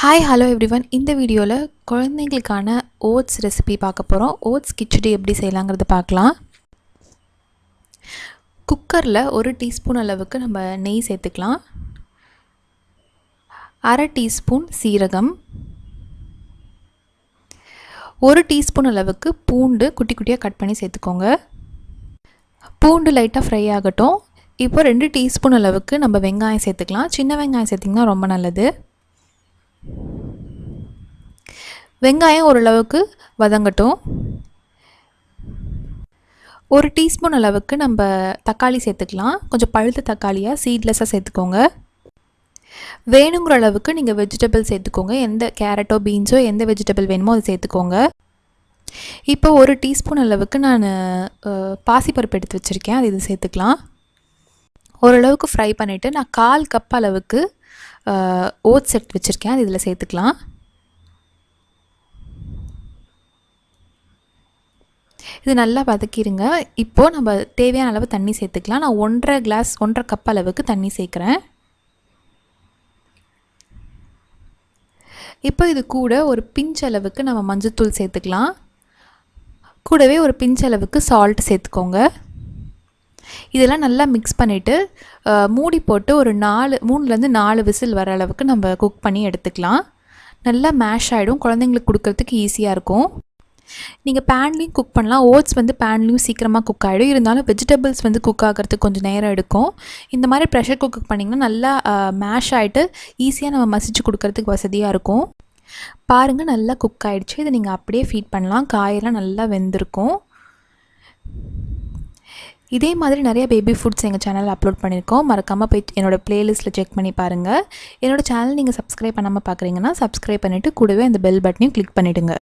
Hi hello everyone. இந்த வீடியோவில் குழந்தைங்களுக்கான oats recipe பார்க்க போகிறோம். ஓட்ஸ் கிச்சடி எப்படி செய்யலாங்கிறத பார்க்கலாம். குக்கரில் 1 டீஸ்பூன் அளவுக்கு நம்ம நெய் சேர்த்துக்கலாம். 1/2 டீஸ்பூன் சீரகம், 1 டீஸ்பூன் அளவுக்கு பூண்டு குட்டி குட்டியாக கட் பண்ணி சேர்த்துக்கோங்க. பூண்டு லைட்டாக ஃப்ரை ஆகட்டும். இப்போ 2 டீஸ்பூன் அளவுக்கு நம்ம வெங்காயம் சேர்த்துக்கலாம். சின்ன வெங்காயம் சேர்த்திங்கன்னா ரொம்ப நல்லது. வெங்காயம் ஓரளவுக்கு வதங்கட்டும். 1 டீஸ்பூன் அளவுக்கு நம்ம தக்காளி சேர்த்துக்கலாம். கொஞ்சம் பழுத்த தக்காளியாக சீட்லெஸ்ஸாக சேர்த்துக்கோங்க. வேணுங்கிற அளவுக்கு நீங்கள் வெஜிடபிள் சேர்த்துக்கோங்க. எந்த கேரட்டோ பீன்ஸோ எந்த வெஜிடபிள் வேணுமோ அதை சேர்த்துக்கோங்க. இப்போ 1 டீஸ்பூன் அளவுக்கு நான் பாசிப்பருப்பு எடுத்து வச்சுருக்கேன். அது இது சேர்த்துக்கலாம். ஓரளவுக்கு ஃப்ரை பண்ணிவிட்டு நான் 1/4 கப் அளவுக்கு ஓட்ஸ் எடுத்து வச்சுருக்கேன். அது இதில் சேர்த்துக்கலாம். இது நல்லா வதக்கிடுங்க. இப்போது நம்ம தேவையான அளவு தண்ணி சேர்த்துக்கலாம். நான் 1.5 கப் அளவுக்கு தண்ணி சேர்க்குறேன். இப்போ இது கூட ஒரு பிஞ்ச் அளவுக்கு நம்ம மஞ்சள்தூள் சேர்த்துக்கலாம். கூடவே ஒரு பிஞ்ச் அளவுக்கு சால்ட் சேர்த்துக்கோங்க. இதெல்லாம் நல்லா மிக்ஸ் பண்ணிவிட்டு மூடி போட்டு ஒரு 3லேருந்து 4 விசில் வர அளவுக்கு நம்ம குக் பண்ணி எடுத்துக்கலாம். நல்லா மேஷ் ஆகிடும். குழந்தைங்களுக்கு கொடுக்கறதுக்கு ஈஸியாக இருக்கும். நீங்கள் பேன்லேயும் குக் பண்ணலாம். ஓட்ஸ் பேன்லேயும் சீக்கிரமாக குக் ஆகிடும். இருந்தாலும் வெஜிடபிள்ஸ் குக் ஆகிறதுக்கு கொஞ்சம் நேரம் எடுக்கும். இந்த மாதிரி ப்ரெஷர் குக் பண்ணிங்கன்னா நல்லா மேஷ் ஆகிட்டு ஈஸியாக நம்ம மசிச்சு கொடுக்கறதுக்கு வசதியாக இருக்கும். பாருங்கள், நல்லா குக் ஆகிடுச்சு. இதை நீங்கள் அப்படியே ஃபீட் பண்ணலாம். காயெல்லாம் நல்லா வெந்திருக்கும். இதே மாதிரி நிறைய பேபி ஃபுட்ஸ் எங்கள் சேனலில் அப்லோட் பண்ணியிருக்கோம். மறக்காமல் போய் என்னோடய ப்ளேலிஸ்ட்டில் செக் பண்ணி பாருங்கள். என்னோடய சேனல் நீங்கள் சப்ஸ்கிரைப் பண்ணாமல் பார்க்குறீங்கன்னா சப்ஸ்கிரைப் பண்ணிவிட்டு கூடவே அந்த பெல் பட்டனையும் கிளிக் பண்ணிவிடுங்க.